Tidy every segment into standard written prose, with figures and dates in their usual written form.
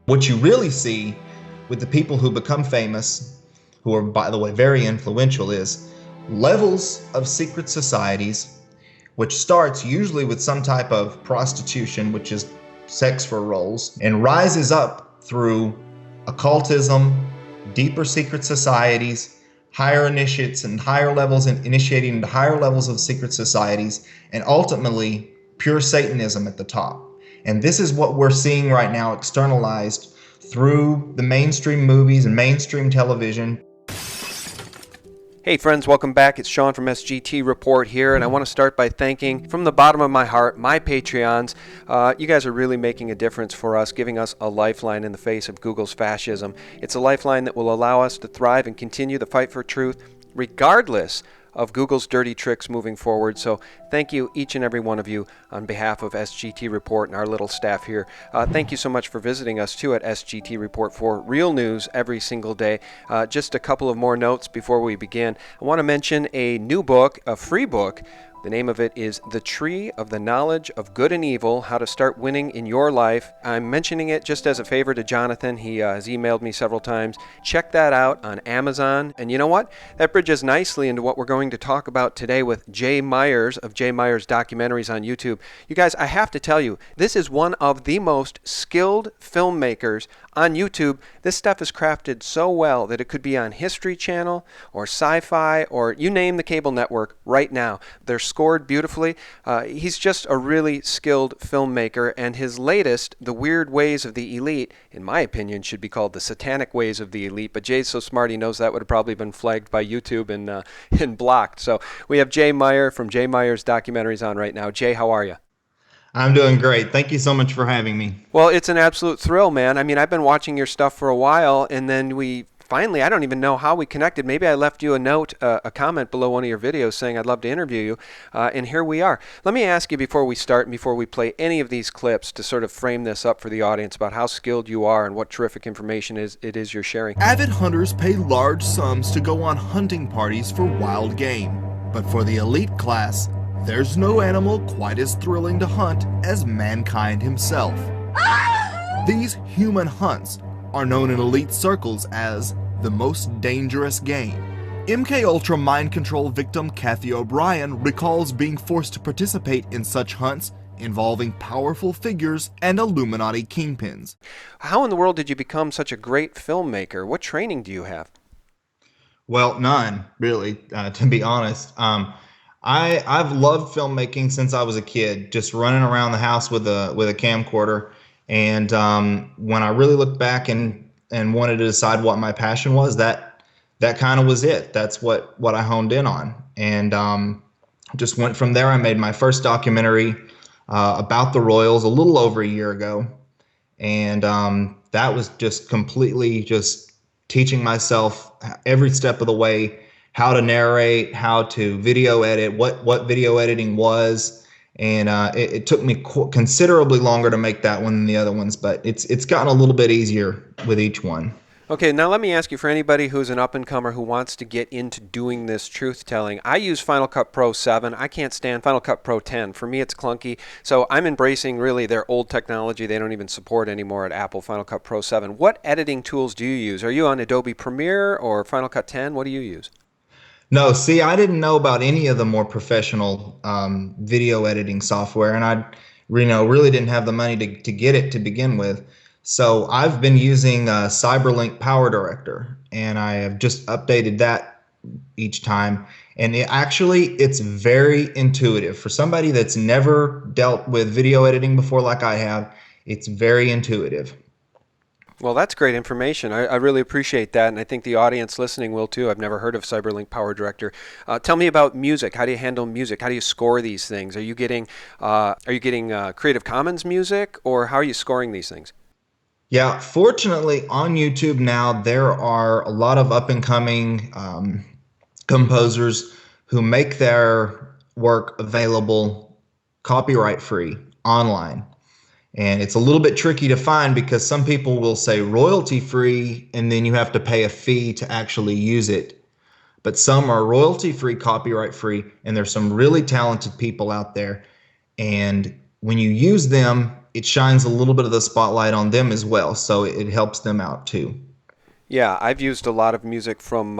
What you really see with the people who become famous, who are, by the way, very influential, is levels of secret societies, which starts usually with some type of prostitution, which is sex for roles, and rises up through occultism, deeper secret societies, higher initiates and higher levels, and initiating into higher levels of secret societies, and ultimately pure Satanism at the top. And this is what we're seeing right now externalized through the mainstream movies and mainstream television. Hey friends, welcome back. It's Sean from SGT Report here, and I want to start by thanking from the bottom of my heart my Patreons. You guys are really making a difference for us, giving us a lifeline in the face of Google's fascism. It's a lifeline that will allow us to thrive and continue the fight for truth, regardless of Google's dirty tricks moving forward. So thank you, each and every one of you, on behalf of SGT Report and our little staff here. Thank you so much for visiting us too at SGT Report for real news every single day. Just a couple of more notes before we begin. I want to mention a new book, a free book. The name of it is The Tree of the Knowledge of Good and Evil, How to Start Winning in Your Life. I'm mentioning it just as a favor to Jonathan. He has emailed me several times. Check that out on Amazon. And you know what? That bridges nicely into what we're going to talk about today with Jay Meyers of Jay Meyers Documentaries on YouTube. You guys, I have to tell you, this is one of the most skilled filmmakers on YouTube. This stuff is crafted so well that it could be on History Channel or Sci-Fi or you name the cable network right now. They're scored beautifully. He's just a really skilled filmmaker, and his latest, The Weird Ways of the Elite, in my opinion, should be called The Satanic Ways of the Elite, but Jay's so smart he knows that would have probably been flagged by YouTube and blocked. So we have Jay Meyer from Jay Meyers Documentaries on right now. Jay, how are you? I'm doing great. Thank you so much for having me. Well, it's an absolute thrill, man. I mean, I've been watching your stuff for a while, and then we finally, I don't even know how we connected. Maybe I left you a note, a comment below one of your videos saying I'd love to interview you, and here we are. Let me ask you before we start and before we play any of these clips to sort of frame this up for the audience about how skilled you are and what terrific information it is you're sharing. Avid hunters pay large sums to go on hunting parties for wild game, but for the elite class, there's no animal quite as thrilling to hunt as mankind himself. These human hunts are known in elite circles as the most dangerous game. MKUltra mind control victim Kathy O'Brien recalls being forced to participate in such hunts involving powerful figures and Illuminati kingpins. How in the world did you become such a great filmmaker? What training do you have? Well, none, really, to be honest. I've loved filmmaking since I was a kid, just running around the house with a camcorder. And when I really looked back and wanted to decide what my passion was, that kind of was it. That's what I honed in on, and just went from there. I made my first documentary about the Royals a little over a year ago, and that was just completely just teaching myself every step of the way how to narrate, how to video edit, what video editing was. And it took me considerably longer to make that one than the other ones, but it's gotten a little bit easier with each one. Okay, now let me ask you, for anybody who's an up-and-comer who wants to get into doing this truth-telling, I use Final Cut Pro 7. I can't stand Final Cut Pro 10. For me, it's clunky, so I'm embracing really their old technology they don't even support anymore at Apple, Final Cut Pro 7. What editing tools do you use? Are you on Adobe Premiere or Final Cut 10? What do you use? No, see, I didn't know about any of the more professional video editing software, and I, really didn't have the money to get it to begin with. So I've been using Cyberlink Power Director, and I have just updated that each time. And it's very intuitive. For somebody that's never dealt with video editing before like I have, it's very intuitive. Well, that's great information. I really appreciate that, and I think the audience listening will too. I've never heard of Cyberlink Power Director. Tell me about music. How do you handle music? How do you score these things? Are you getting Creative Commons music, or how are you scoring these things? Yeah, fortunately on YouTube now there are a lot of up-and-coming composers who make their work available copyright-free online. And it's a little bit tricky to find because some people will say royalty free and then you have to pay a fee to actually use it. But some are royalty free, copyright free, and there's some really talented people out there. And when you use them, it shines a little bit of the spotlight on them as well. So it helps them out too. Yeah, I've used a lot of music from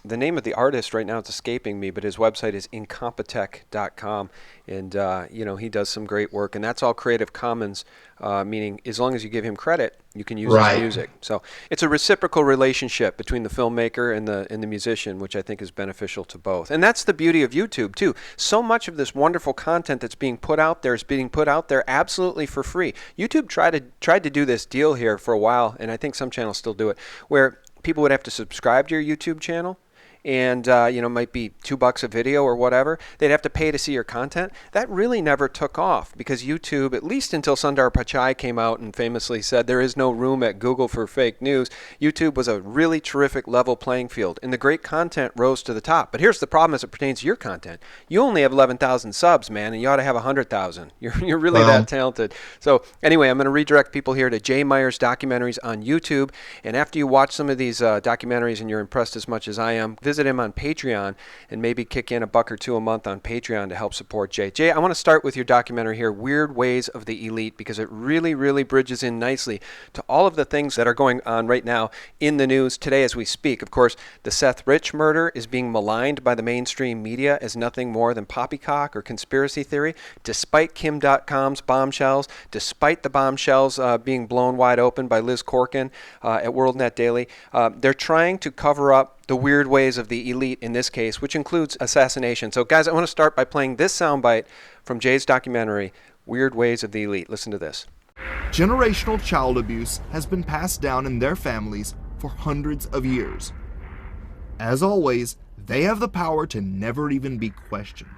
the name of the artist right now it's escaping me, but his website is incompetech.com, and he does some great work, and that's all Creative Commons, meaning as long as you give him credit, you can use his music. So it's a reciprocal relationship between the filmmaker and the musician, which I think is beneficial to both. And that's the beauty of YouTube too. So much of this wonderful content that's being put out there is being put out there absolutely for free. YouTube tried to do this deal here for a while, and I think some channels still do it, where people would have to subscribe to your YouTube channel, and might be $2 a video or whatever. They'd have to pay to see your content. That really never took off because YouTube, at least until Sundar Pichai came out and famously said there is no room at Google for fake news, YouTube was a really terrific level playing field, and the great content rose to the top. But here's the problem as it pertains to your content. You only have 11,000 subs, man, and you ought to have 100,000. You're really that talented. So anyway, I'm going to redirect people here to J. Meyers Documentaries on YouTube, and after you watch some of these documentaries and you're impressed as much as I am, visit him on Patreon and maybe kick in $1 or $2 a month on Patreon to help support Jay. Jay, I want to start with your documentary here, Weird Ways of the Elite, because it really, really bridges in nicely to all of the things that are going on right now in the news today as we speak. Of course, the Seth Rich murder is being maligned by the mainstream media as nothing more than poppycock or conspiracy theory, despite Kim.com's bombshells, despite the bombshells being blown wide open by Liz Corkin at WorldNet Daily. They're trying to cover up the weird ways of the elite in this case, which includes assassination. So guys, I want to start by playing this soundbite from Jay's documentary, Weird Ways of the Elite. Listen to this. Generational child abuse has been passed down in their families for hundreds of years. As always, they have the power to never even be questioned.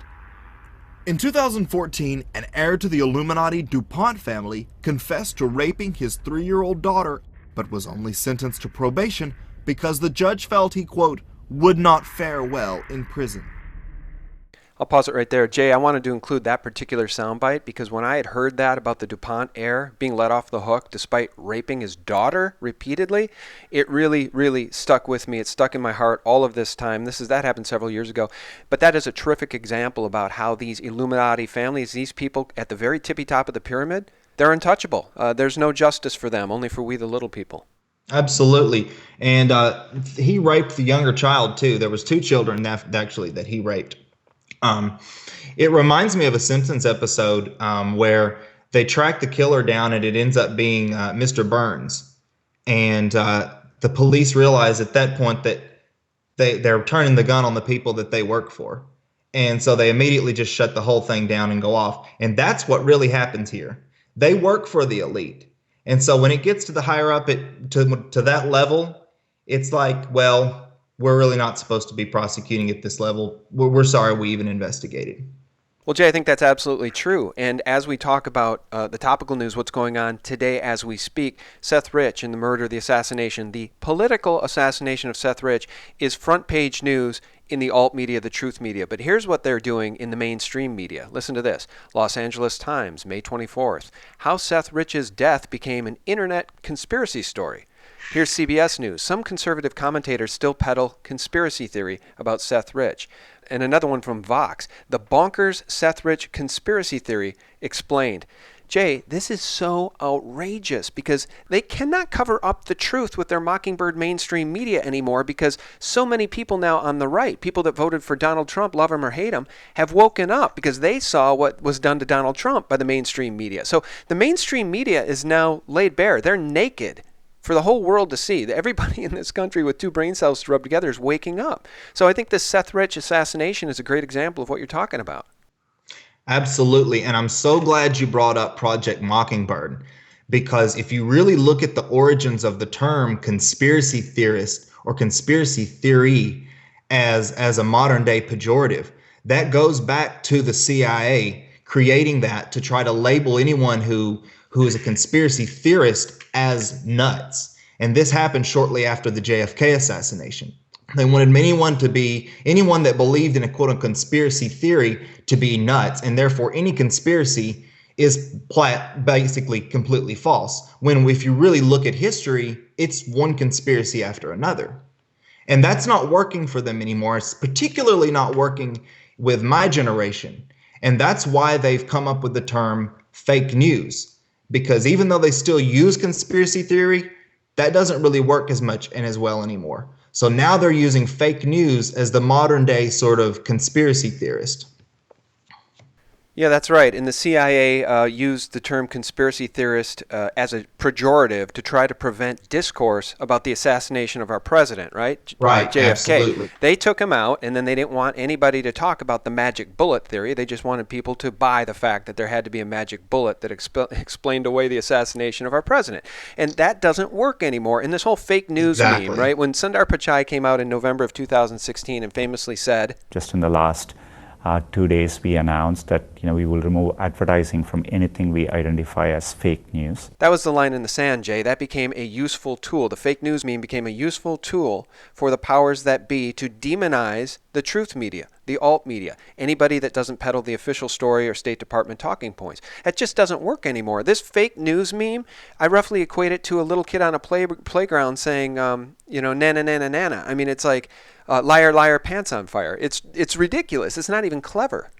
In 2014, an heir to the Illuminati DuPont family confessed to raping his 3-year-old daughter, but was only sentenced to probation because the judge felt he, quote, would not fare well in prison. I'll pause it right there. Jay, I wanted to include that particular soundbite because when I had heard that about the DuPont heir being let off the hook despite raping his daughter repeatedly, it really, really stuck with me. It stuck in my heart all of this time. That happened several years ago. But that is a terrific example about how these Illuminati families, these people at the very tippy top of the pyramid, they're untouchable. There's no justice for them, only for we the little people. Absolutely. And he raped the younger child too. There was 2 children that he raped. It reminds me of a Simpsons episode where they track the killer down and it ends up being Mr. Burns. And the police realize at that point that they're turning the gun on the people that they work for. And so they immediately just shut the whole thing down and go off. And that's what really happens here. They work for the elite. And so when it gets to the higher up to that level, it's like, well, we're really not supposed to be prosecuting at this level. We're sorry we even investigated. Well, Jay, I think that's absolutely true. And as we talk about the topical news, what's going on today as we speak, Seth Rich and the murder, the assassination, the political assassination of Seth Rich is front page news in the alt media, the truth media. But here's what they're doing in the mainstream media. Listen to this. Los Angeles Times, May 24th. How Seth Rich's death became an internet conspiracy story. Here's CBS News. Some conservative commentators still peddle conspiracy theory about Seth Rich. And another one from Vox. The bonkers Seth Rich conspiracy theory explained. Jay, this is so outrageous because they cannot cover up the truth with their Mockingbird mainstream media anymore because so many people now on the right, people that voted for Donald Trump, love him or hate him, have woken up because they saw what was done to Donald Trump by the mainstream media. So the mainstream media is now laid bare. They're naked for the whole world to see. Everybody in this country with 2 brain cells to rub together is waking up. So I think this Seth Rich assassination is a great example of what you're talking about. Absolutely. And I'm so glad you brought up Project Mockingbird, because if you really look at the origins of the term conspiracy theorist or conspiracy theory as a modern day pejorative, that goes back to the CIA creating that to try to label anyone who is a conspiracy theorist as nuts. And this happened shortly after the JFK assassination. They wanted anyone that believed in a quote unquote conspiracy theory to be nuts, and therefore any conspiracy is basically completely false. When if you really look at history, it's one conspiracy after another. And that's not working for them anymore. It's particularly not working with my generation. And that's why they've come up with the term fake news. because even though they still use conspiracy theory, that doesn't really work as much and as well anymore. So now they're using fake news as the modern day sort of conspiracy theorist. Yeah, that's right. And the CIA used the term conspiracy theorist as a pejorative to try to prevent discourse about the assassination of our president, right? Right, JFK. absolutely. They took him out, and then they didn't want anybody to talk about the magic bullet theory. They just wanted people to buy the fact that there had to be a magic bullet that explained away the assassination of our president. And that doesn't work anymore. And this whole fake news meme, right? When Sundar Pichai came out in November of 2016 and famously said, just in the last 2 days, we announced that we will remove advertising from anything we identify as fake news. That was the line in the sand, Jay. That became a useful tool. The fake news meme became a useful tool for the powers that be to demonize the truth media, the alt media, anybody that doesn't peddle the official story or State Department talking points. That just doesn't work anymore. This fake news meme, I roughly equate it to a little kid on a playground saying, nana, nana, nana. I mean, it's like, liar, liar, pants on fire. It's ridiculous. It's not even clever.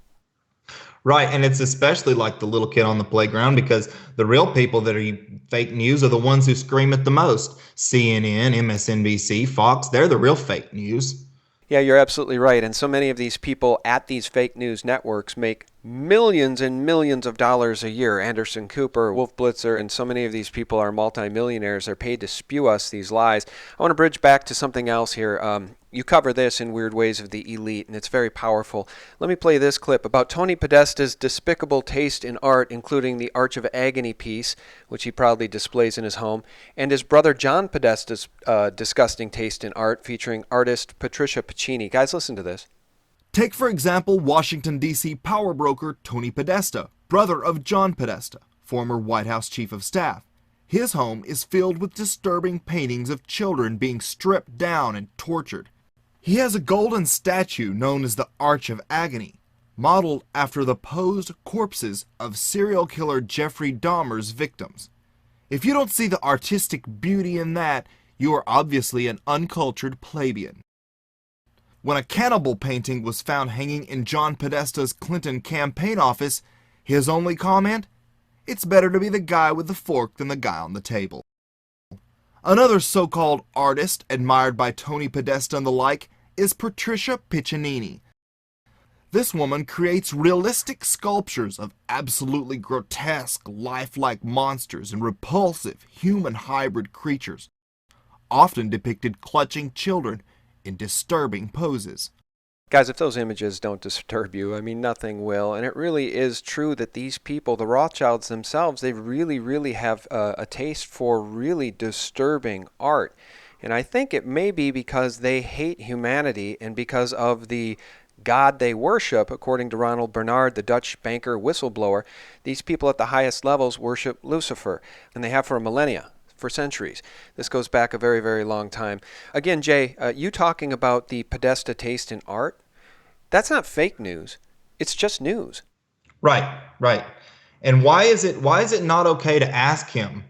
Right, and it's especially like the little kid on the playground, because the real people that are fake news are the ones who scream it the most. CNN, MSNBC, Fox, they're the real fake news. Yeah, you're absolutely right. And so many of these people at these fake news networks make millions and millions of dollars a year. Anderson Cooper, Wolf Blitzer, and so many of these people are multimillionaires. They're paid to spew us these lies. I want to bridge back to something else here. You cover this in Weird Ways of the Elite, and it's very powerful. Let me play this clip about Tony Podesta's despicable taste in art, including the Arch of Agony piece, which he proudly displays in his home, and his brother John Podesta's disgusting taste in art, featuring artist Patricia Piccini. Guys, listen to this. Take, for example, Washington, D.C. power broker Tony Podesta, brother of John Podesta, former White House Chief of Staff. His home is filled with disturbing paintings of children being stripped down and tortured. He has a golden statue known as the Arch of Agony, modeled after the posed corpses of serial killer Jeffrey Dahmer's victims. If you don't see the artistic beauty in that, you are obviously an uncultured plebeian. When a cannibal painting was found hanging in John Podesta's Clinton campaign office, his only comment? It's better to be the guy with the fork than the guy on the table. Another so-called artist admired by Tony Podesta and the like is Patricia Piccini. This woman creates realistic sculptures of absolutely grotesque, lifelike monsters and repulsive human hybrid creatures, often depicted clutching children in disturbing poses. Guys, if those images don't disturb you, I mean, nothing will. And it really is true that these people, the Rothschilds themselves, they really, really have a taste for really disturbing art. And I think it may be because they hate humanity and because of the God they worship. According to Ronald Bernard, the Dutch banker whistleblower, these people at the highest levels worship Lucifer, and they have for millennia, for centuries. This goes back a very, very long time. Again, Jay, you talking about the Podesta taste in art, that's not fake news. It's just news. Right, right. And why is it not okay to ask him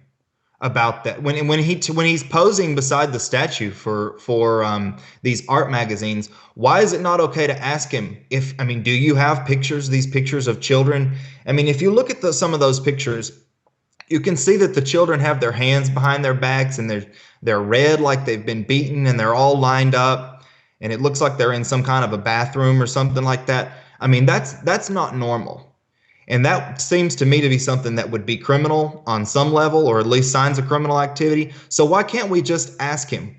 about that when he's posing beside the statue for these art magazines? Why is it not okay to ask him do you have these pictures of children? I mean, if you look at some of those pictures, you can see that the children have their hands behind their backs and they're red like they've been beaten, and they're all lined up, and it looks like they're in some kind of a bathroom or something like that. I mean, that's not normal. And that seems to me to be something that would be criminal on some level, or at least signs of criminal activity. So why can't we just ask him,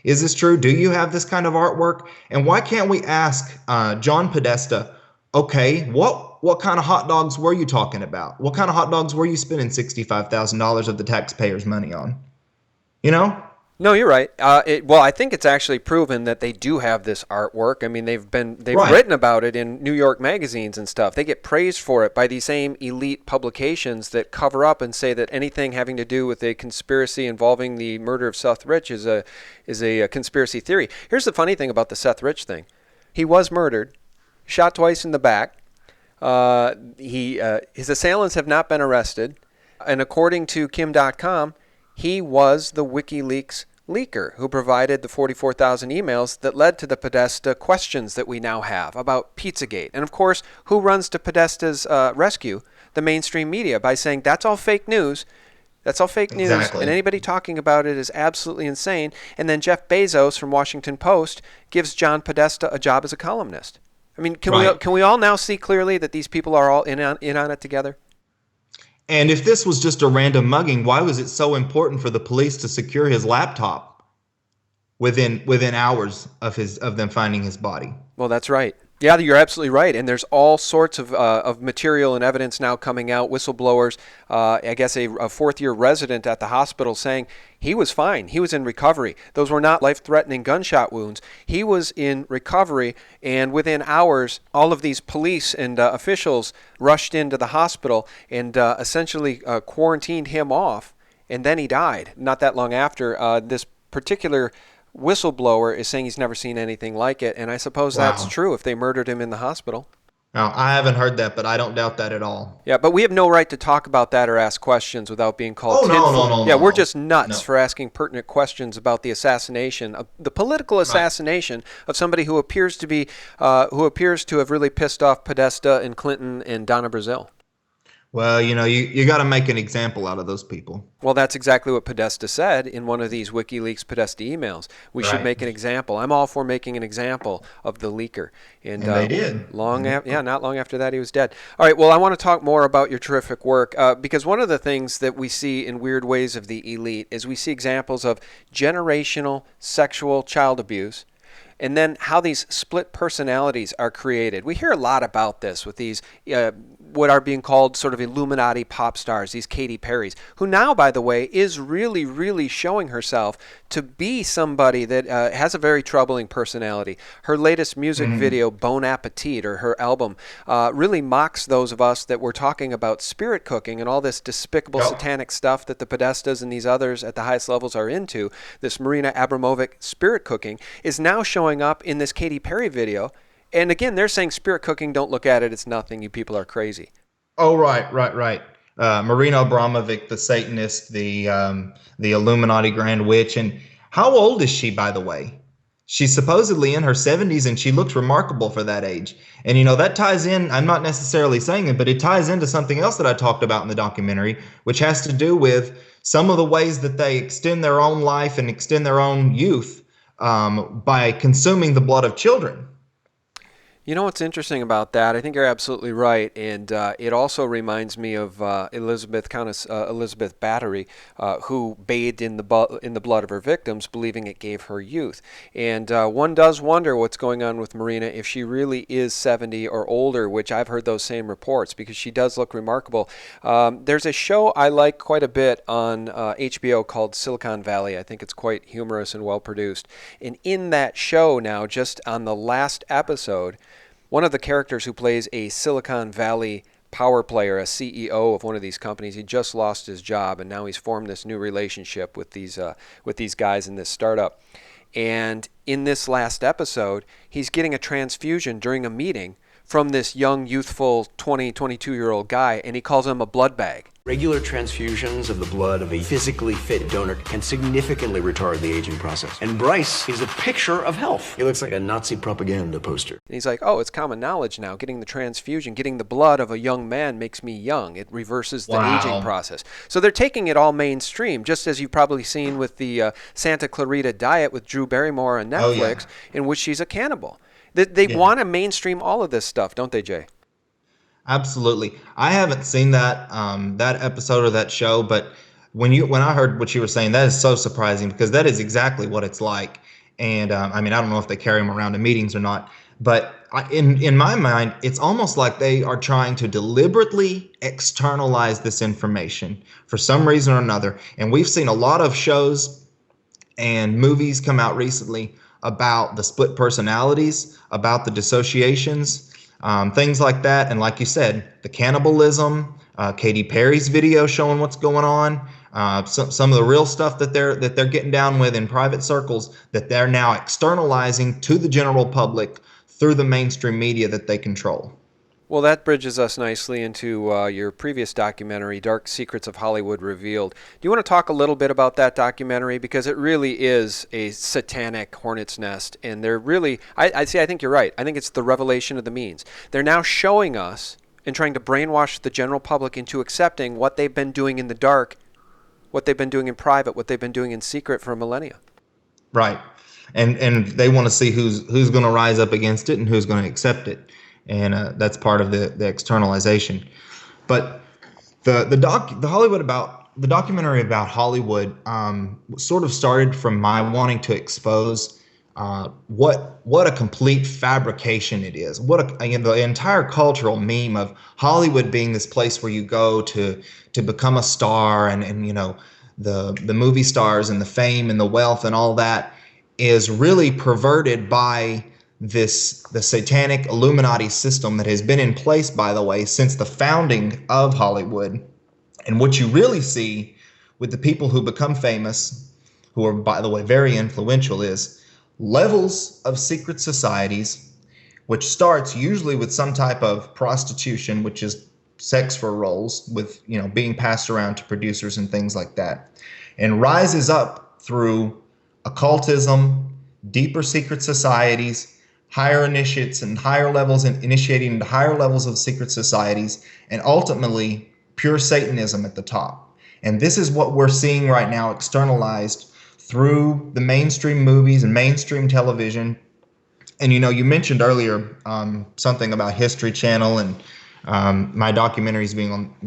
is this true? Do you have this kind of artwork? And why can't we ask John Podesta, okay, what kind of hot dogs were you talking about? What kind of hot dogs were you spending $65,000 of the taxpayers' money on? No, you're right. Well, I think it's actually proven that they do have this artwork. I mean, they've Right. written about it in New York magazines and stuff. They get praised for it by these same elite publications that cover up and say that anything having to do with a conspiracy involving the murder of Seth Rich is a conspiracy theory. Here's the funny thing about the Seth Rich thing: he was murdered, shot twice in the back. His assailants have not been arrested, and according to Kim.com, he was the WikiLeaks leaker who provided the 44,000 emails that led to the Podesta questions that we now have about Pizzagate. And of course, who runs to Podesta's rescue? the mainstream media by saying that's all fake news. That's all fake news, Exactly. and anybody talking about it is absolutely insane. And then Jeff Bezos from Washington Post gives John Podesta a job as a columnist. I mean, can we all now see clearly that these people are all in on it together? And if this was just a random mugging, why was it so important for the police to secure his laptop within hours of them finding his body? Well, that's right. Yeah, you're absolutely right. And there's all sorts of material and evidence now coming out. Whistleblowers, I guess a fourth-year resident at the hospital saying he was fine. He was in recovery. Those were not life-threatening gunshot wounds. He was in recovery, and within hours, all of these police and officials rushed into the hospital and essentially quarantined him off, and then he died. Not that long after, this particular whistleblower is saying he's never seen anything like it, and I suppose that's true if they murdered him in the hospital. Now, I haven't heard that, but I don't doubt that at all. Yeah, but we have no right to talk about that or ask questions without being called tinfoil. No. Yeah, we're just nuts for asking pertinent questions about the assassination, the political assassination of somebody who appears to have really pissed off Podesta and Clinton and Donna Brazile. Well, you got to make an example out of those people. Well, that's exactly what Podesta said in one of these WikiLeaks Podesta emails. We should make an example. I'm all for making an example of the leaker. And they did. Not long after that, he was dead. All right, well, I want to talk more about your terrific work because one of the things that we see in weird ways of the elite is we see examples of generational sexual child abuse, and then how these split personalities are created. We hear a lot about this with these what are being called sort of Illuminati pop stars, these Katy Perrys, who now, by the way, is really, really showing herself to be somebody that has a very troubling personality. Her latest music video, Bon Appetit, or her album, really mocks those of us that were talking about spirit cooking and all this despicable satanic stuff that the Podestas and these others at the highest levels are into. This Marina Abramovic spirit cooking is now showing up in this Katy Perry video. And again, they're saying spirit cooking, don't look at it, it's nothing, you people are crazy. Oh, right. Marina Abramovic, the Satanist, the Illuminati Grand Witch. And how old is she, by the way? She's supposedly in her 70s, and she looks remarkable for that age. And, that ties in, I'm not necessarily saying it, but it ties into something else that I talked about in the documentary, which has to do with some of the ways that they extend their own life and extend their own youth by consuming the blood of children. You know what's interesting about that? I think you're absolutely right, and it also reminds me of Countess Elizabeth Bathory, who bathed in the blood of her victims, believing it gave her youth. And one does wonder what's going on with Marina if she really is 70 or older, which I've heard those same reports, because she does look remarkable. There's a show I like quite a bit on HBO called Silicon Valley. I think it's quite humorous and well produced. And in that show now, just on the last episode, one of the characters who plays a Silicon Valley power player, a CEO of one of these companies, he just lost his job, and now he's formed this new relationship with these guys in this startup. And in this last episode, he's getting a transfusion during a meeting from this young, youthful 22-year-old guy, and he calls him a blood bag. Regular transfusions of the blood of a physically fit donor can significantly retard the aging process. And Bryce is a picture of health. He looks like a Nazi propaganda poster. And he's like, oh, it's common knowledge now. Getting the transfusion, getting the blood of a young man makes me young. It reverses the aging process. So they're taking it all mainstream, just as you've probably seen with the Santa Clarita Diet with Drew Barrymore on Netflix, in which she's a cannibal. They want to mainstream all of this stuff, don't they, Jay? Absolutely. I haven't seen that episode or that show, but when I heard what you were saying, that is so surprising, because that is exactly what it's like. And I don't know if they carry them around in meetings or not, but in my mind, it's almost like they are trying to deliberately externalize this information for some reason or another. And we've seen a lot of shows and movies come out recently about the split personalities, about the dissociations, things like that. And like you said, the cannibalism, Katy Perry's video showing what's going on, some of the real stuff that they're getting down with in private circles that they're now externalizing to the general public through the mainstream media that they control. Well, that bridges us nicely into your previous documentary, Dark Secrets of Hollywood Revealed. Do you want to talk a little bit about that documentary? Because it really is a satanic hornet's nest. And they're really, I think you're right. I think it's the revelation of the means. They're now showing us and trying to brainwash the general public into accepting what they've been doing in the dark, what they've been doing in private, what they've been doing in secret for millennia. Right. And they want to see who's going to rise up against it and who's going to accept it. And that's part of the externalization. But the documentary about Hollywood sort of started from my wanting to expose what a complete fabrication it is. The entire cultural meme of Hollywood being this place where you go to become a star, and you know, the movie stars and the fame and the wealth and all that is really perverted by the satanic Illuminati system that has been in place, by the way, since the founding of Hollywood. And what you really see with the people who become famous, who are, by the way, very influential, is levels of secret societies, which starts usually with some type of prostitution, which is sex for roles, with, you know, being passed around to producers and things like that, and rises up through occultism, deeper secret societies, higher initiates and higher levels, and initiating into higher levels of secret societies, and ultimately pure Satanism at the top. And this is what we're seeing right now externalized through the mainstream movies and mainstream television. And you know, you mentioned earlier something about History Channel and my documentaries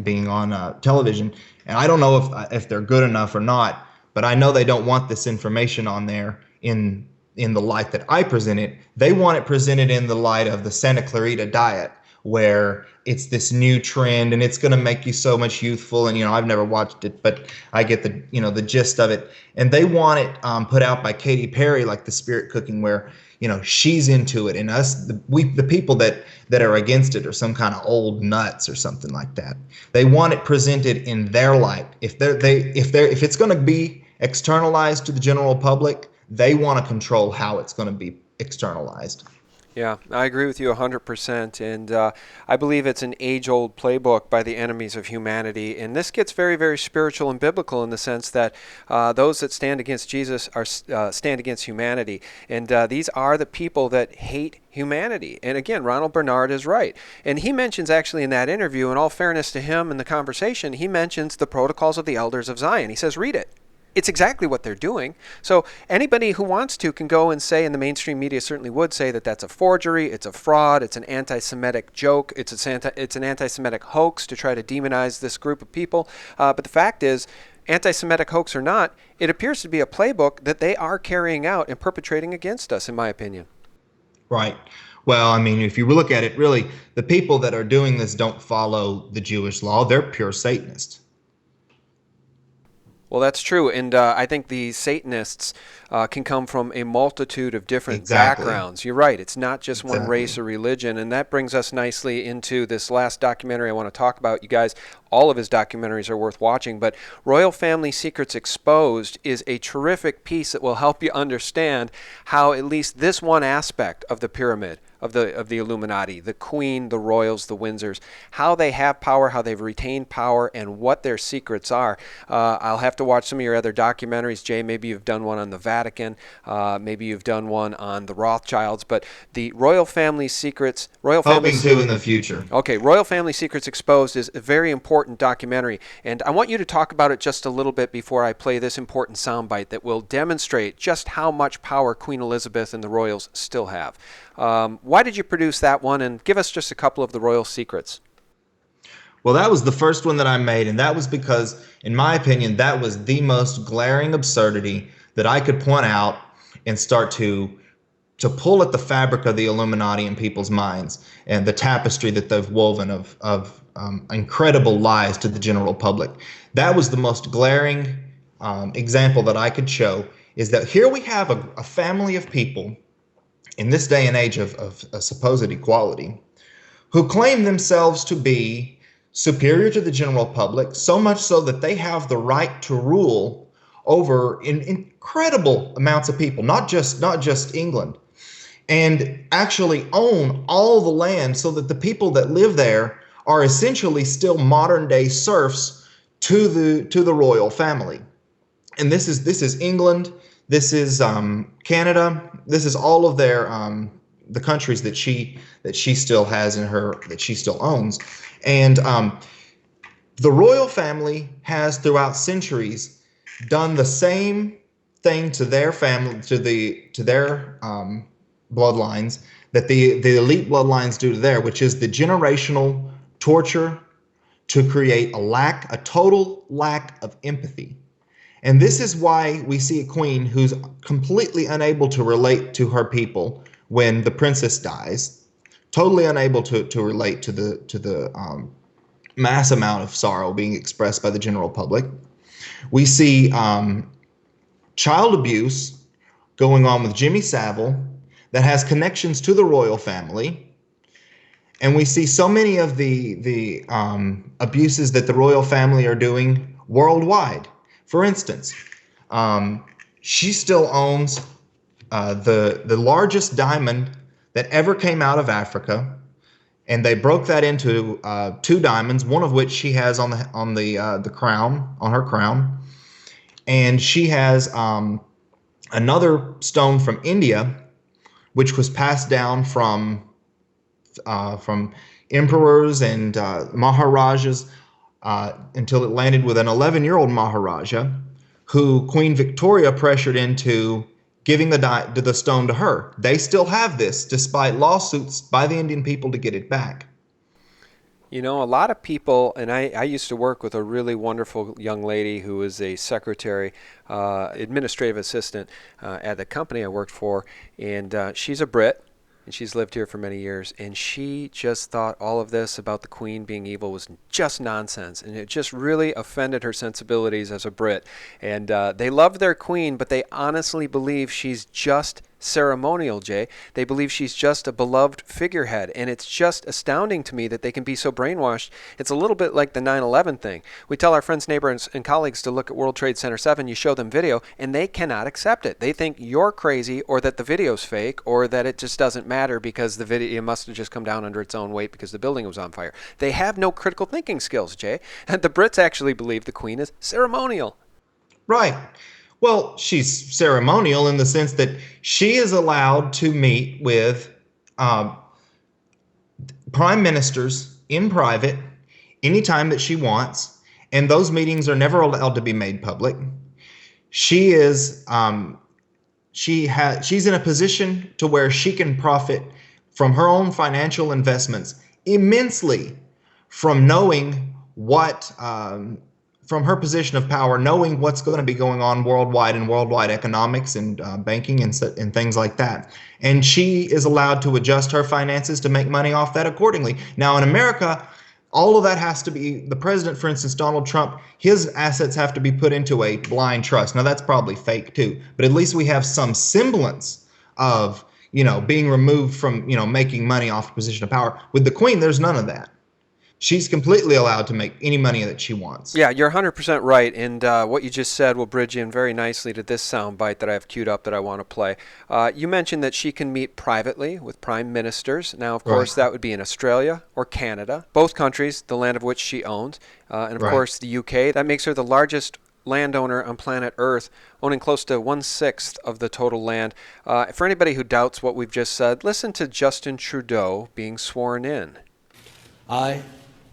being on television, and I don't know if they're good enough or not, but I know they don't want this information on there in the light that I present it. They want it presented in the light of the Santa Clarita Diet, where it's this new trend and it's going to make you so much youthful. And, you know, I've never watched it, but I get the gist of it. And they want it put out by Katy Perry, like the Spirit Cooking, where, you know, she's into it, and us, the people that are against it are some kind of old nuts or something like that. They want it presented in their light. If it's going to be externalized to the general public, they want to control how it's going to be externalized. Yeah, I agree with you 100%, and I believe it's an age-old playbook by the enemies of humanity, and this gets very, very spiritual and biblical in the sense that those that stand against Jesus stand against humanity, and these are the people that hate humanity. And again, Ronald Bernard is right, and he mentions actually in that interview, in all fairness to him in the conversation, he mentions the Protocols of the Elders of Zion. He says, read it. It's exactly what they're doing. So anybody who wants to can go and say, and the mainstream media certainly would say, that that's a forgery, it's a fraud, it's an anti-Semitic joke, it's an anti-Semitic hoax to try to demonize this group of people. But the fact is, anti-Semitic hoax or not, it appears to be a playbook that they are carrying out and perpetrating against us, in my opinion. Right. Well, I mean, if you look at it, really, the people that are doing this don't follow the Jewish law. They're pure Satanists. Well, that's true, and I think the Satanists can come from a multitude of different backgrounds. You're right, it's not just one race or religion, and that brings us nicely into this last documentary I want to talk about. You guys, all of his documentaries are worth watching, but Royal Family Secrets Exposed is a terrific piece that will help you understand how at least this one aspect of the pyramid, of the Illuminati, the Queen, the Royals, the Windsors, how they have power, how they've retained power, and what their secrets are. I'll have to watch some of your other documentaries. Jay, maybe you've done one on the Vatican, maybe you've done one on the Rothschilds, but the Royal Family Secrets... Hoping to in the future. Okay, Royal Family Secrets Exposed is a very important documentary, and I want you to talk about it just a little bit before I play this important soundbite that will demonstrate just how much power Queen Elizabeth and the Royals still have. Why did you produce that one, and give us just a couple of the royal secrets? Well, that was the first one that I made, and that was because, in my opinion, that was the most glaring absurdity that I could point out and start to pull at the fabric of the Illuminati in people's minds and the tapestry that they've woven of incredible lies to the general public. That was the most glaring example that I could show, is that here we have a family of people in this day and age of supposed equality, who claim themselves to be superior to the general public, so much so that they have the right to rule over incredible amounts of people, not just England, and actually own all the land, so that the people that live there are essentially still modern day serfs to the royal family. And this is England. This is Canada. This is all of their the countries that she still has in her, that she still owns. And the royal family has throughout centuries done the same thing to their family, to their bloodlines, that the elite bloodlines do to their, which is the generational torture to create a total lack of empathy. And this is why we see a queen who's completely unable to relate to her people when the princess dies, totally unable to relate to the mass amount of sorrow being expressed by the general public. We see child abuse going on with Jimmy Savile that has connections to the royal family. And we see so many of the abuses that the royal family are doing worldwide. For instance, she still owns the largest diamond that ever came out of Africa, and they broke that into 2 diamonds, one of which she has on the crown, on her crown, and she has another stone from India, which was passed down from emperors and maharajas until it landed with an 11-year-old maharaja who Queen Victoria pressured into giving the stone to her. They still have this despite lawsuits by the Indian people to get it back. You know, a lot of people, and I used to work with a really wonderful young lady who was a secretary, administrative assistant at the company I worked for, and she's a Brit, and she's lived here for many years, and she just thought all of this about the Queen being evil was just nonsense, and it just really offended her sensibilities as a Brit. And they love their Queen, but they honestly believe she's just ceremonial, Jay. They believe she's just a beloved figurehead, and it's just astounding to me that they can be so brainwashed. It's a little bit like the 9/11 thing. We tell our friends, neighbors, and colleagues to look at World Trade Center 7, you show them video, and they cannot accept it. They think you're crazy, or that the video's fake, or that it just doesn't matter because the video must have just come down under its own weight because the building was on fire. They have no critical thinking skills, Jay. And the Brits actually believe the Queen is ceremonial. Right. Well, she's ceremonial in the sense that she is allowed to meet with prime ministers in private anytime that she wants, and those meetings are never allowed to be made public. She is she's in a position to where she can profit from her own financial investments immensely from knowing what from her position of power, knowing what's going to be going on worldwide in worldwide economics and banking and things like that. And she is allowed to adjust her finances to make money off that accordingly. Now, in America, all of that has to be, the president, for instance, Donald Trump, his assets have to be put into a blind trust. Now, that's probably fake too, but at least we have some semblance of, being removed from, making money off a position of power. With the Queen, there's none of that. She's completely allowed to make any money that she wants. Yeah, you're 100% right, and what you just said will bridge in very nicely to this soundbite that I have queued up that I want to play. You mentioned that she can meet privately with prime ministers. Now, of course, that would be in Australia or Canada, both countries, the land of which she owns, and of course the UK. That makes her the largest landowner on planet Earth, owning close to 1/6 of the total land. For anybody who doubts what we've just said, listen to Justin Trudeau being sworn in. I,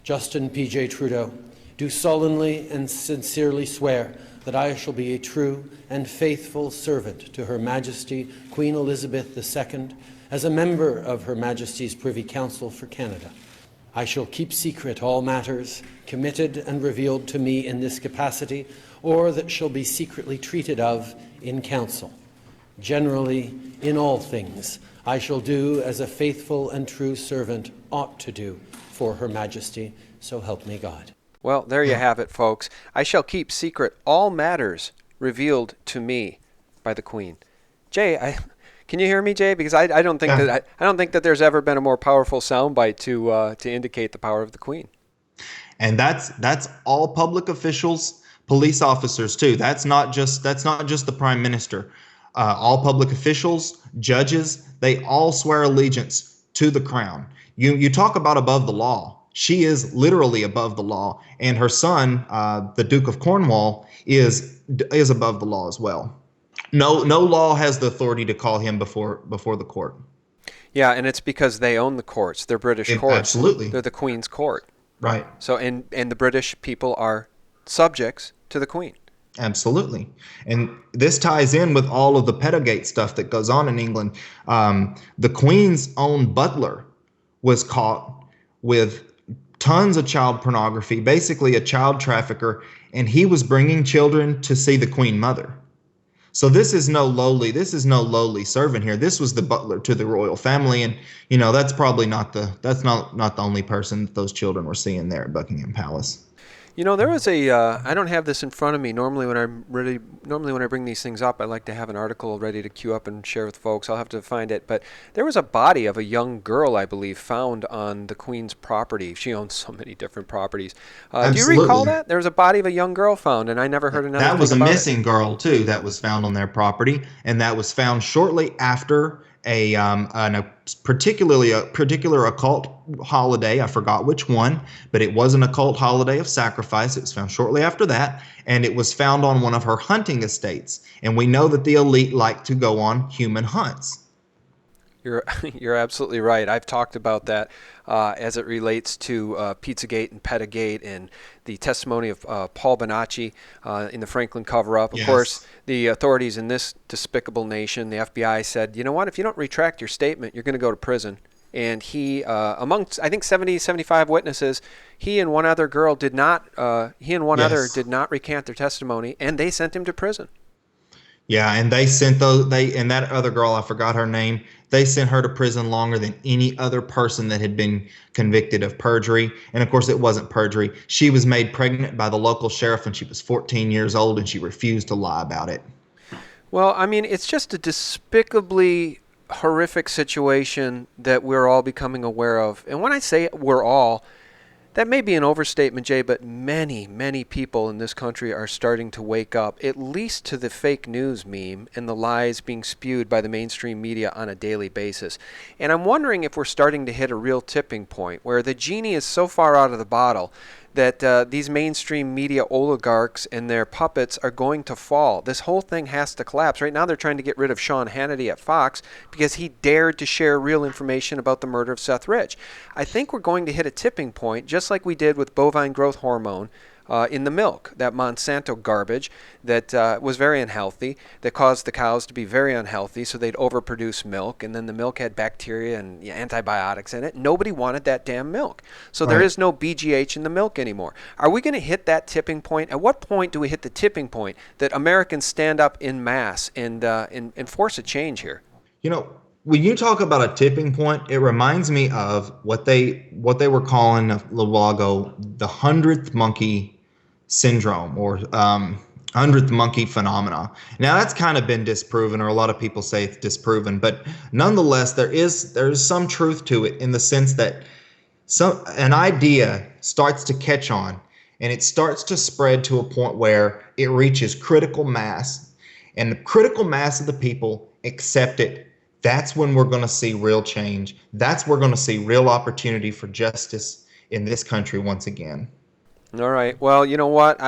Justin P.J. Trudeau, do solemnly and sincerely swear that I shall be a true and faithful servant to Her Majesty Queen Elizabeth II as a member of Her Majesty's Privy Council for Canada. I shall keep secret all matters committed and revealed to me in this capacity or that shall be secretly treated of in Council. Generally, in all things, I shall do as a faithful and true servant ought to do for Her Majesty, so help me God. Well, there you have it, folks. I shall keep secret all matters revealed to me by the Queen. Jay, can you hear me, Jay? Because I don't think that I don't think that there's ever been a more powerful soundbite to indicate the power of the Queen. And that's all public officials, police officers too. That's not just the Prime Minister. All public officials, judges, they all swear allegiance to the crown. You talk about above the law. She is literally above the law, and her son, the Duke of Cornwall, is above the law as well. No law has the authority to call him before the court. Yeah, and it's because they own the courts. They're British courts. Absolutely. They're the Queen's court. Right. So, and the British people are subjects to the Queen. Absolutely. And this ties in with all of the pedogate stuff that goes on in England. The Queen's own butler was caught with tons of child pornography, basically a child trafficker, and he was bringing children to see the Queen Mother. So this is no lowly servant here. This was the butler to the royal family, and that's probably not the only person that those children were seeing there at Buckingham Palace. There was I don't have this in front of me. Normally when I bring these things up, I like to have an article ready to queue up and share with folks. I'll have to find it. But there was a body of a young girl, I believe, found on the Queen's property. She owns so many different properties. Do you recall that? There was a body of a young girl found, and I never heard another thing about it. That was a missing girl, too, that was found on their property. And that was found shortly after a particular occult holiday. I forgot which one, but it was an occult holiday of sacrifice. It was found shortly after that, and it was found on one of her hunting estates. And we know that the elite like to go on human hunts. You're absolutely right. I've talked about that as it relates to Pizzagate and Pedogate and the testimony of Paul Bonacci in the Franklin cover-up. Of course, the authorities in this despicable nation, the FBI, said, you know what, if you don't retract your statement, you're going to go to prison. And he, amongst, I think, 70, 75 witnesses, he and one other did not recant their testimony, and they sent him to prison. Yeah, and and that other girl, I forgot her name, they sent her to prison longer than any other person that had been convicted of perjury. And of course, it wasn't perjury. She was made pregnant by the local sheriff when she was 14 years old, and she refused to lie about it. Well, I mean, it's just a despicably horrific situation that we're all becoming aware of. And when I say we're all, that may be an overstatement, Jay, but many, many people in this country are starting to wake up, at least to the fake news meme and the lies being spewed by the mainstream media on a daily basis. And I'm wondering if we're starting to hit a real tipping point where the genie is so far out of the bottle that these mainstream media oligarchs and their puppets are going to fall. This whole thing has to collapse. Right now they're trying to get rid of Sean Hannity at Fox because he dared to share real information about the murder of Seth Rich. I think we're going to hit a tipping point, just like we did with bovine growth hormone in the milk, that Monsanto garbage that was very unhealthy, that caused the cows to be very unhealthy, so they'd overproduce milk, and then the milk had bacteria and antibiotics in it. Nobody wanted that damn milk. So There is no BGH in the milk anymore. Are we going to hit that tipping point? At what point do we hit the tipping point that Americans stand up in mass and force a change here? When you talk about a tipping point, it reminds me of what they were calling a little while ago the 100th monkey syndrome, or 100th monkey phenomena. Now that's kind of been disproven, or a lot of people say it's disproven, but nonetheless there is some truth to it, in the sense that an idea starts to catch on, and it starts to spread to a point where it reaches critical mass, and the critical mass of the people accept it. That's when we're going to see real change. That's where we're going to see real opportunity for justice in this country once again. All right. Well, you know what?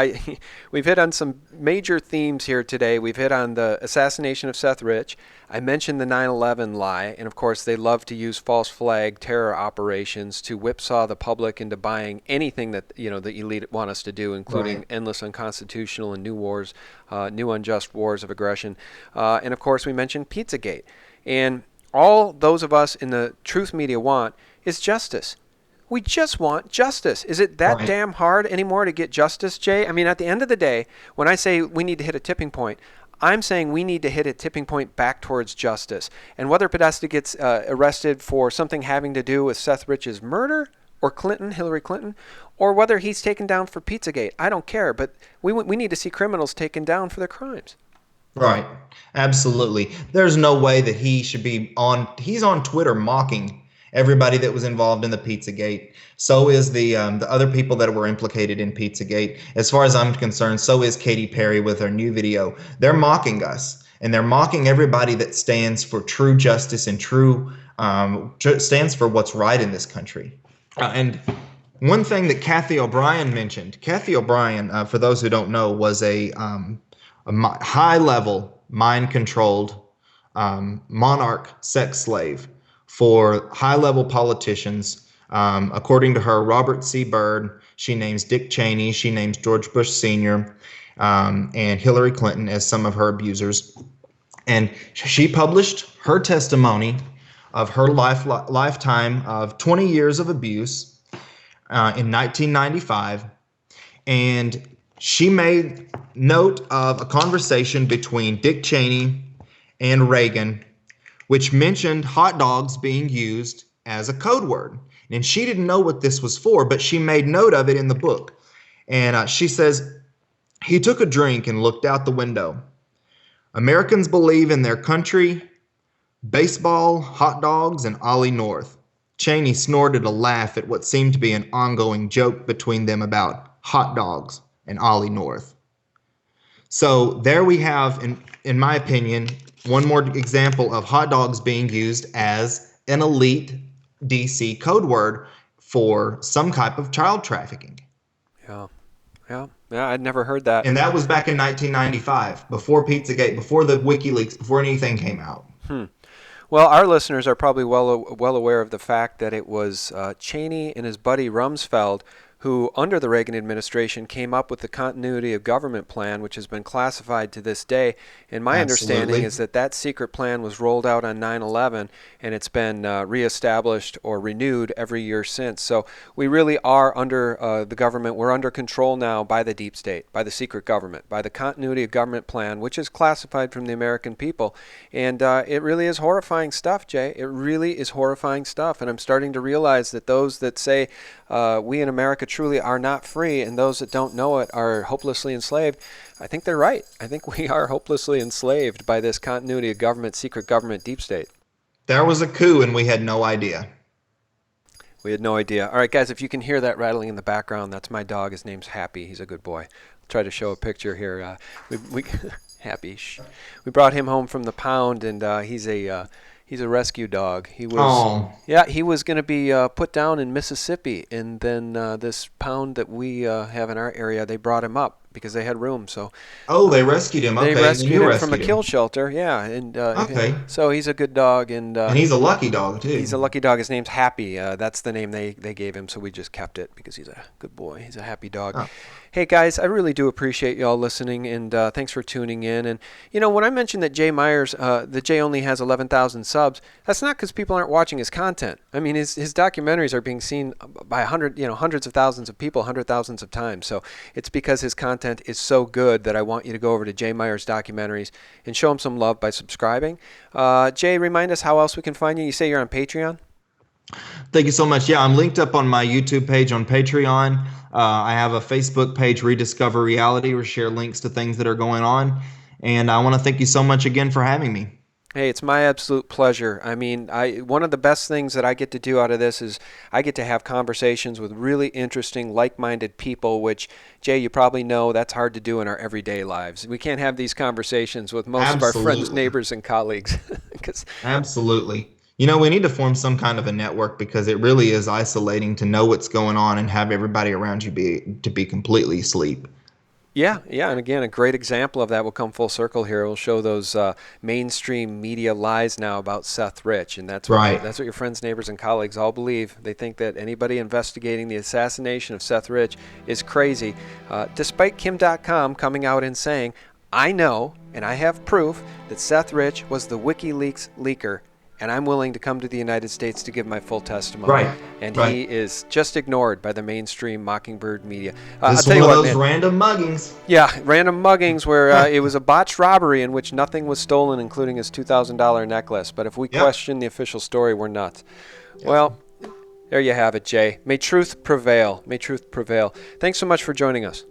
We've hit on some major themes here today. We've hit on the assassination of Seth Rich. I mentioned the 9/11 lie, and of course they love to use false flag terror operations to whipsaw the public into buying anything that the elite want us to do, including endless unconstitutional and new unjust wars of aggression. And of course we mentioned Pizzagate. And all those of us in the truth media want is justice. We just want justice. Is it that damn hard anymore to get justice, Jay? I mean, at the end of the day, when I say we need to hit a tipping point, I'm saying we need to hit a tipping point back towards justice. And whether Podesta gets arrested for something having to do with Seth Rich's murder, or Hillary Clinton, or whether he's taken down for Pizzagate, I don't care. But we need to see criminals taken down for their crimes. Right. Absolutely. There's no way that he should be he's on Twitter mocking everybody that was involved in the Pizzagate. So is the other people that were implicated in Pizzagate. As far as I'm concerned, so is Katy Perry with her new video. They're mocking us, and they're mocking everybody that stands for true justice and stands for what's right in this country. And one thing that Kathy O'Brien mentioned, for those who don't know, was a high-level, mind-controlled monarch sex slave for high-level politicians. According to her, Robert C. Byrd, she names Dick Cheney, she names George Bush Sr., and Hillary Clinton as some of her abusers. And she published her testimony of her lifetime of 20 years of abuse in 1995. And she made note of a conversation between Dick Cheney and Reagan, which mentioned hot dogs being used as a code word. And she didn't know what this was for, but she made note of it in the book. And she says, he took a drink and looked out the window. Americans believe in their country, baseball, hot dogs, and Ollie North. Cheney snorted a laugh at what seemed to be an ongoing joke between them about hot dogs and Ollie North. So there we have, in my opinion, one more example of hot dogs being used as an elite DC code word for some type of child trafficking. Yeah, I'd never heard that. And that was back in 1995, before Pizzagate, before the WikiLeaks, before anything came out. Well, our listeners are probably well aware of the fact that it was Cheney and his buddy Rumsfeld who, under the Reagan administration, came up with the continuity of government plan, which has been classified to this day. And my understanding is that that secret plan was rolled out on 9/11, and it's been reestablished or renewed every year since. So we really are under the government. We're under control now by the deep state, by the secret government, by the continuity of government plan, which is classified from the American people. And it really is horrifying stuff, Jay. It really is horrifying stuff. And I'm starting to realize that those that say we in America truly are not free, and those that don't know it are hopelessly enslaved, I think they're right. I think we are hopelessly enslaved by this continuity of government, secret government, deep state. There was a coup and we had no idea. We had no idea. All right, guys, if you can hear that rattling in the background, that's my dog. His name's Happy. He's a good boy. I'll try to show a picture here. We Happy. We brought him home from the pound, and he's a rescue dog. He was going to be put down in Mississippi, and then this pound that we have in our area, they brought him up because they had room. So they rescued him. Okay, they rescued him from a kill shelter. Yeah, and so he's a good dog, and he's a lucky dog too. He's a lucky dog. His name's Happy. That's the name they gave him, so we just kept it because he's a good boy. He's a happy dog. Oh. Hey guys, I really do appreciate y'all listening, and thanks for tuning in. And you know, when I mentioned that Jay Meyers, that Jay only has 11,000 subs, that's not because people aren't watching his content. I mean, his documentaries are being seen by hundreds of thousands of people, thousands of times. So it's because his content is so good that I want you to go over to Jay Meyers Documentaries and show him some love by subscribing. Jay, remind us how else we can find you. You say you're on Patreon? Thank you so much. Yeah, I'm linked up on my YouTube page on Patreon. I have a Facebook page, Rediscover Reality, where I share links to things that are going on. And I want to thank you so much again for having me. Hey, it's my absolute pleasure. I mean, one of the best things that I get to do out of this is I get to have conversations with really interesting, like-minded people, which, Jay, you probably know that's hard to do in our everyday lives. We can't have these conversations with most of our friends, neighbors, and colleagues. Absolutely. You know, we need to form some kind of a network because it really is isolating to know what's going on and have everybody around you be completely asleep. Yeah, and again, a great example of that will come full circle here. We'll show those mainstream media lies now about Seth Rich, and that's right. That's what your friends, neighbors, and colleagues all believe. They think that anybody investigating the assassination of Seth Rich is crazy, despite Kim.com coming out and saying, I know, and I have proof, that Seth Rich was the WikiLeaks leaker, and I'm willing to come to the United States to give my full testimony. Right. And he is just ignored by the mainstream Mockingbird media. This is one of those random muggings. Yeah, random muggings where it was a botched robbery in which nothing was stolen, including his $2,000 necklace. But if we question the official story, we're nuts. Yep. Well, there you have it, Jay. May truth prevail. May truth prevail. Thanks so much for joining us.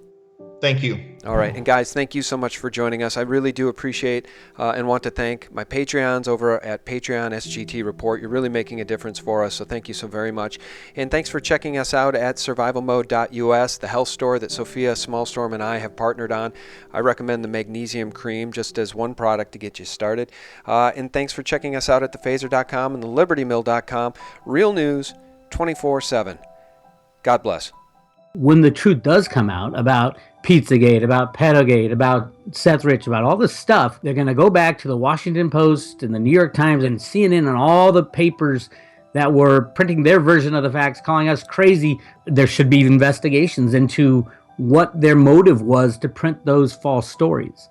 Thank you. All right. And guys, thank you so much for joining us. I really do appreciate and want to thank my Patreons over at Patreon SGT Report. You're really making a difference for us, so thank you so very much. And thanks for checking us out at survivalmode.us, the health store that Sophia Smallstorm and I have partnered on. I recommend the Magnesium Cream just as one product to get you started. And thanks for checking us out at thephaser.com and thelibertymill.com. Real news 24/7. God bless. When the truth does come out about Pizzagate, about Pedogate, about Seth Rich, about all this stuff. They're going to go back to the Washington Post and the New York Times and CNN and all the papers that were printing their version of the facts, calling us crazy. There should be investigations into what their motive was to print those false stories.